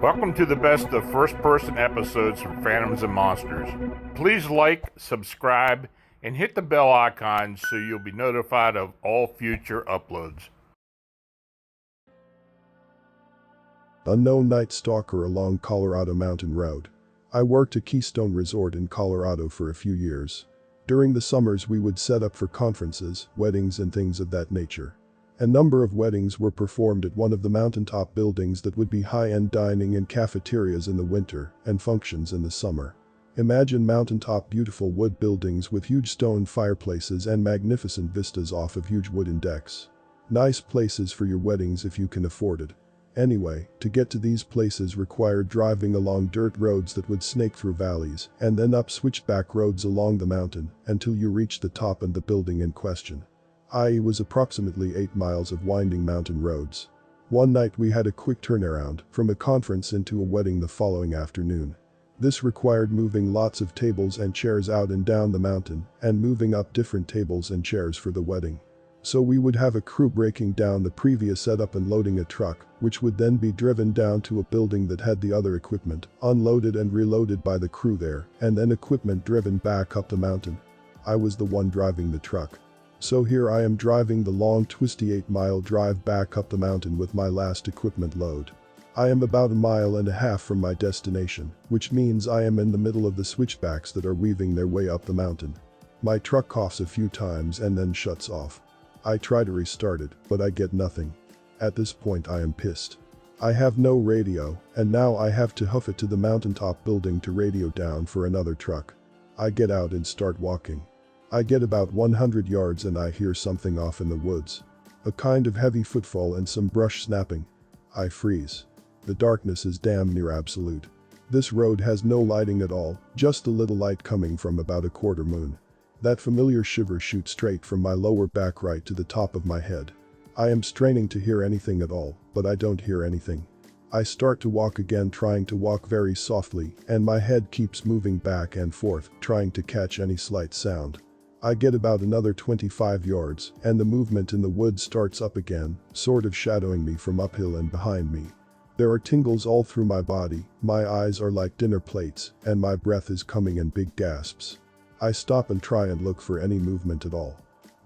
Welcome to the best of first-person episodes from Phantoms and Monsters. Please like, subscribe, and hit the bell icon so you'll be notified of all future uploads. Unknown night stalker along Colorado Mountain Road. I worked at Keystone Resort in Colorado for a few years. During the summers we would set up for conferences, weddings and things of that nature. A number of weddings were performed at one of the mountaintop buildings that would be high-end dining and cafeterias in the winter and functions in the summer. Imagine mountaintop beautiful wood buildings with huge stone fireplaces and magnificent vistas off of huge wooden decks. Nice places for your weddings if you can afford it. Anyway, to get to these places required driving along dirt roads that would snake through valleys and then up switchback roads along the mountain until you reached the top and the building in question. It was approximately 8 miles of winding mountain roads. One night we had a quick turnaround from a conference into a wedding the following afternoon. This required moving lots of tables and chairs out and down the mountain and moving up different tables and chairs for the wedding. So we would have a crew breaking down the previous setup and loading a truck, which would then be driven down to a building that had the other equipment, unloaded and reloaded by the crew there, and then equipment driven back up the mountain. I was the one driving the truck. So here I am driving the long twisty 8-mile drive back up the mountain with my last equipment load. I am about 1.5 miles from my destination, which means I am in the middle of the switchbacks that are weaving their way up the mountain. My truck coughs a few times and then shuts off. I try to restart it, but I get nothing. At this point I am pissed. I have no radio, and now I have to hoof it to the mountaintop building to radio down for another truck. I get out and start walking. I get about 100 yards and I hear something off in the woods. A kind of heavy footfall and some brush snapping. I freeze. The darkness is damn near absolute. This road has no lighting at all, just a little light coming from about a quarter moon. That familiar shiver shoots straight from my lower back right to the top of my head. I am straining to hear anything at all, but I don't hear anything. I start to walk again, trying to walk very softly, and my head keeps moving back and forth, trying to catch any slight sound. I get about another 25 yards, and the movement in the woods starts up again, sort of shadowing me from uphill and behind me. There are tingles all through my body, my eyes are like dinner plates, and my breath is coming in big gasps. I stop and try and look for any movement at all.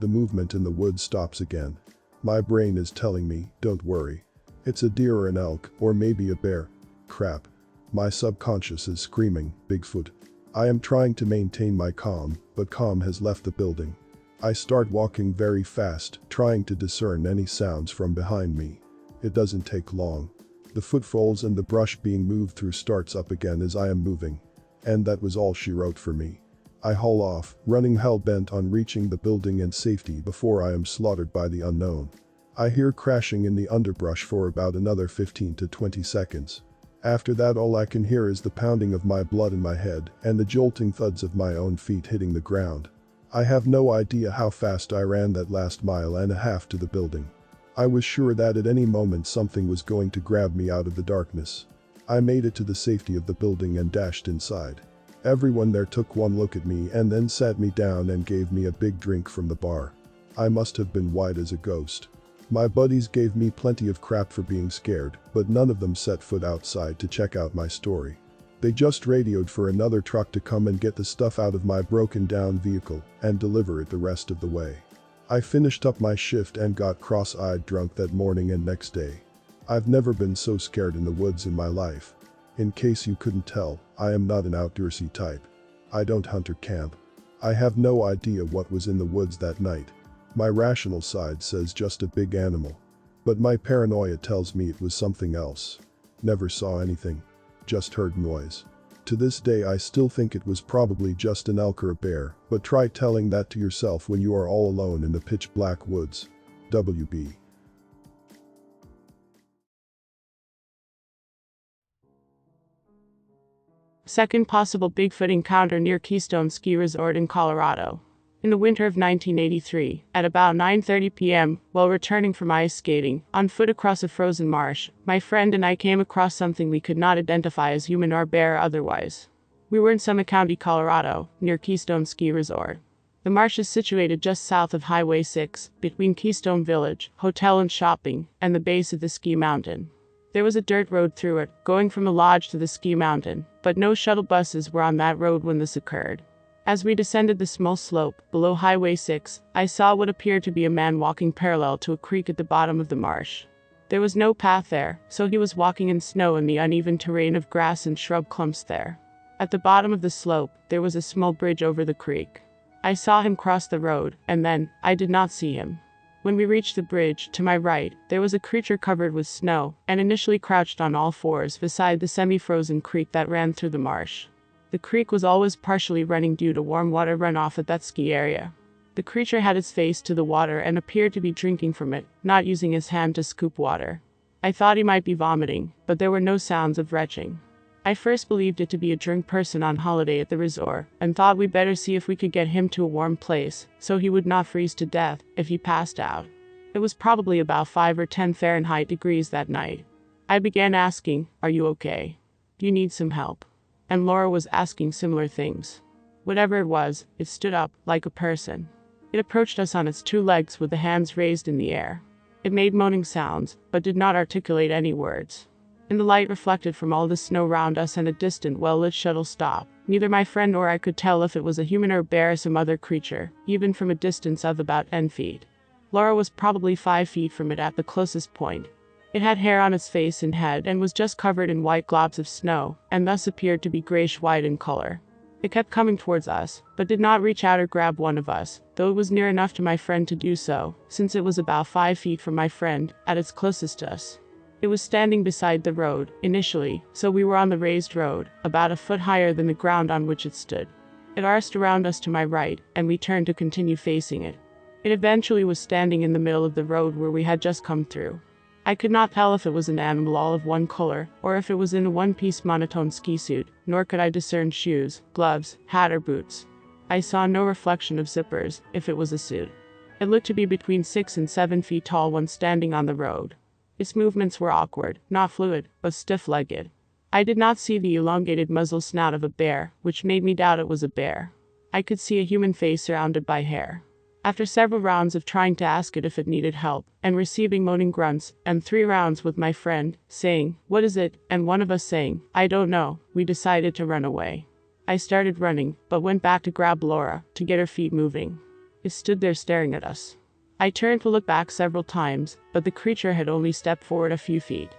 The movement in the woods stops again. My brain is telling me, don't worry. It's a deer or an elk, or maybe a bear. Crap. My subconscious is screaming, Bigfoot. I am trying to maintain my calm, but calm has left the building. I start walking very fast, trying to discern any sounds from behind me. It doesn't take long. The footfalls and the brush being moved through starts up again as I am moving. And that was all she wrote for me. I haul off, running hell-bent on reaching the building in safety before I am slaughtered by the unknown. I hear crashing in the underbrush for about another 15 to 20 seconds. After that all I can hear is the pounding of my blood in my head and the jolting thuds of my own feet hitting the ground. I have no idea how fast I ran that last 1.5 miles to the building. I was sure that at any moment something was going to grab me out of the darkness. I made it to the safety of the building and dashed inside. Everyone there took one look at me and then sat me down and gave me a big drink from the bar. I must have been white as a ghost. My buddies gave me plenty of crap for being scared, but none of them set foot outside to check out my story. They just radioed for another truck to come and get the stuff out of my broken down vehicle and deliver it the rest of the way. I finished up my shift and got cross-eyed drunk that morning and next day. I've never been so scared in the woods in my life. In case you couldn't tell, I am not an outdoorsy type. I don't hunt or camp. I have no idea what was in the woods that night. My rational side says just a big animal. But my paranoia tells me it was something else. Never saw anything. Just heard noise. To this day I still think it was probably just an elk or a bear, but try telling that to yourself when you are all alone in the pitch black woods. WB. Second possible Bigfoot encounter near Keystone Ski Resort in Colorado. In the winter of 1983, at about 9:30 p.m., while returning from ice skating, on foot across a frozen marsh, my friend and I came across something we could not identify as human or bear or otherwise. We were in Summit County, Colorado, near Keystone Ski Resort. The marsh is situated just south of Highway 6, between Keystone Village, Hotel and Shopping, and the base of the ski mountain. There was a dirt road through it, going from the lodge to the ski mountain, but no shuttle buses were on that road when this occurred. As we descended the small slope, below Highway 6, I saw what appeared to be a man walking parallel to a creek at the bottom of the marsh. There was no path there, so he was walking in snow in the uneven terrain of grass and shrub clumps there. At the bottom of the slope, there was a small bridge over the creek. I saw him cross the road, and then, I did not see him. When we reached the bridge, to my right, there was a creature covered with snow, and initially crouched on all fours beside the semi-frozen creek that ran through the marsh. The creek was always partially running due to warm water runoff at that ski area. The creature had its face to the water and appeared to be drinking from it, not using his hand to scoop water. I thought he might be vomiting, but there were no sounds of retching. I first believed it to be a drunk person on holiday at the resort, and thought we'd better see if we could get him to a warm place, so he would not freeze to death if he passed out. It was probably about 5 or 10 Fahrenheit degrees that night. I began asking, "Are you okay? Do you need some help?" And Laura was asking similar things. Whatever it was, it stood up, like a person. It approached us on its 2 legs with the hands raised in the air. It made moaning sounds, but did not articulate any words. In the light reflected from all the snow round us and a distant, well-lit shuttle stop, neither my friend nor I could tell if it was a human or a bear or some other creature, even from a distance of about 10 feet. Laura was probably 5 feet from it at the closest point. It had hair on its face and head and was just covered in white globs of snow, and thus appeared to be grayish-white in color. It kept coming towards us, but did not reach out or grab one of us, though it was near enough to my friend to do so, since it was about 5 feet from my friend, at its closest to us. It was standing beside the road, initially, so we were on the raised road, about a foot higher than the ground on which it stood. It arced around us to my right, and we turned to continue facing it. It eventually was standing in the middle of the road where we had just come through. I could not tell if it was an animal all of one color, or if it was in a one-piece monotone ski suit, nor could I discern shoes, gloves, hat or boots. I saw no reflection of zippers, if it was a suit. It looked to be between 6 and 7 feet tall when standing on the road. Its movements were awkward, not fluid, but stiff-legged. I did not see the elongated muzzle snout of a bear, which made me doubt it was a bear. I could see a human face surrounded by hair. After several rounds of trying to ask it if it needed help, and receiving moaning grunts, and 3 rounds with my friend, saying, "What is it?" and one of us saying, "I don't know," we decided to run away. I started running, but went back to grab Laura, to get her feet moving. It stood there staring at us. I turned to look back several times, but the creature had only stepped forward a few feet.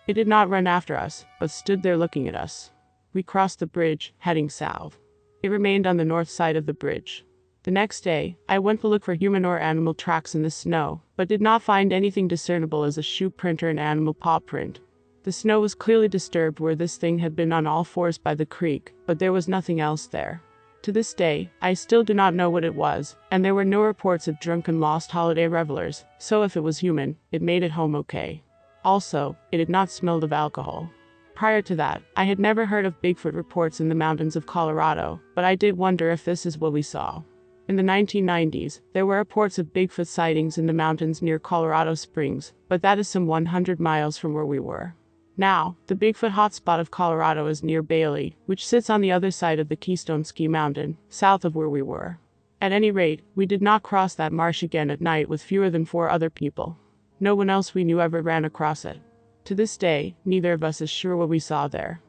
It did not run after us, but stood there looking at us. We crossed the bridge, heading south. It remained on the north side of the bridge. The next day, I went to look for human or animal tracks in the snow, but did not find anything discernible as a shoe print or an animal paw print. The snow was clearly disturbed where this thing had been on all fours by the creek, but there was nothing else there. To this day, I still do not know what it was, and there were no reports of drunken lost holiday revelers, so if it was human, it made it home okay. Also, it had not smelled of alcohol. Prior to that, I had never heard of Bigfoot reports in the mountains of Colorado, but I did wonder if this is what we saw. In the 1990s, there were reports of Bigfoot sightings in the mountains near Colorado Springs, but that is some 100 miles from where we were. Now, the Bigfoot hotspot of Colorado is near Bailey, which sits on the other side of the Keystone ski mountain, south of where we were. At any rate, we did not cross that marsh again at night with fewer than 4 other people. No one else we knew ever ran across it. To this day, neither of us is sure what we saw there.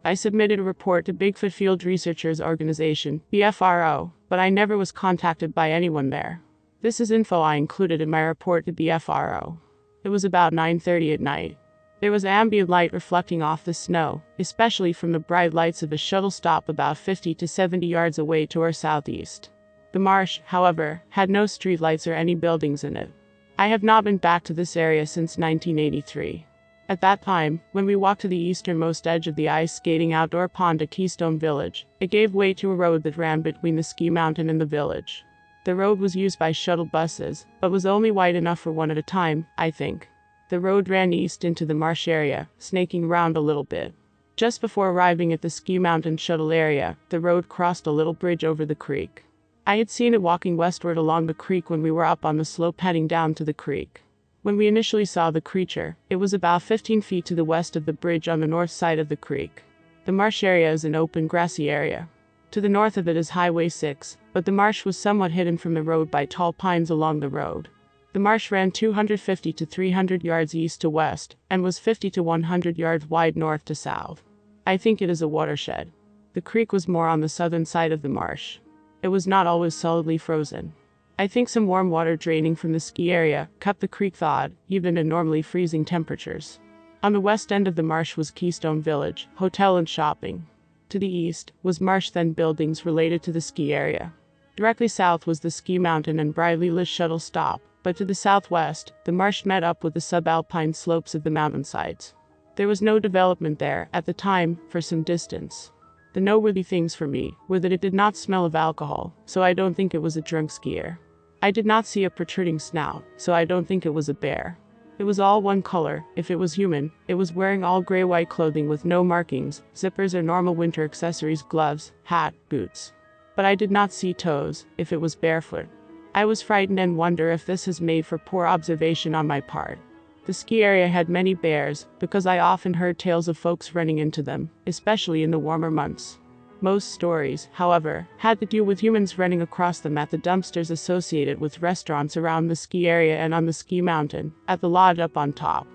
I submitted a report to Bigfoot Field Researchers Organization, BFRO, but I never was contacted by anyone there. This is info I included in my report to BFRO. It was about 9:30 at night. There was ambient light reflecting off the snow, especially from the bright lights of a shuttle stop about 50 to 70 yards away to our southeast. The marsh, however, had no streetlights or any buildings in it. I have not been back to this area since 1983. At that time, when we walked to the easternmost edge of the ice-skating outdoor pond at Keystone Village, it gave way to a road that ran between the ski mountain and the village. The road was used by shuttle buses, but was only wide enough for one at a time, I think. The road ran east into the marsh area, snaking around a little bit. Just before arriving at the ski mountain shuttle area, the road crossed a little bridge over the creek. I had seen it walking westward along the creek when we were up on the slope heading down to the creek. When we initially saw the creature, it was about 15 feet to the west of the bridge on the north side of the creek. The marsh area is an open, grassy area. To the north of it is Highway 6, but the marsh was somewhat hidden from the road by tall pines along the road. The marsh ran 250 to 300 yards east to west, and was 50 to 100 yards wide north to south. I think it is a watershed. The creek was more on the southern side of the marsh. It was not always solidly frozen. I think some warm water draining from the ski area kept the creek thawed, even in normally freezing temperatures. On the west end of the marsh was Keystone Village, hotel and shopping. To the east was marsh then buildings related to the ski area. Directly south was the ski mountain and brightly lit shuttle stop, but to the southwest, the marsh met up with the subalpine slopes of the mountainsides. There was no development there, at the time, for some distance. The noteworthy things for me were that it did not smell of alcohol, so I don't think it was a drunk skier. I did not see a protruding snout, so I don't think it was a bear. It was all one color. If it was human, it was wearing all gray-white clothing with no markings, zippers or normal winter accessories, gloves, hat, boots. But I did not see toes, if it was barefoot. I was frightened and wonder if this has made for poor observation on my part. The ski area had many bears, because I often heard tales of folks running into them, especially in the warmer months. Most stories, however, had to do with humans running across them at the dumpsters associated with restaurants around the ski area and on the ski mountain, at the lodge up on top.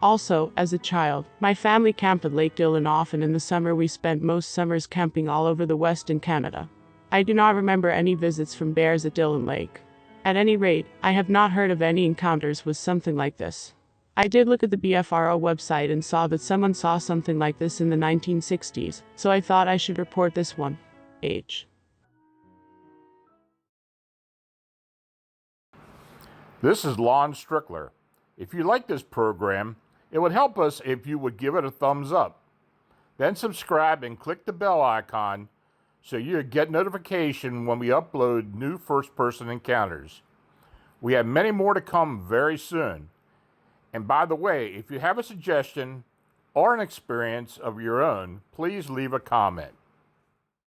Also, as a child, my family camped at Lake Dillon often in the summer. We spent most summers camping all over the West in Canada. I do not remember any visits from bears at Dillon Lake. At any rate, I have not heard of any encounters with something like this. I did look at the BFRO website and saw that someone saw something like this in the 1960s, so I thought I should report this one. H. This is Lon Strickler. If you like this program, it would help us if you would give it a thumbs up. Then subscribe and click the bell icon so you get notification when we upload new first-person encounters. We have many more to come very soon. And by the way, if you have a suggestion or an experience of your own, please leave a comment.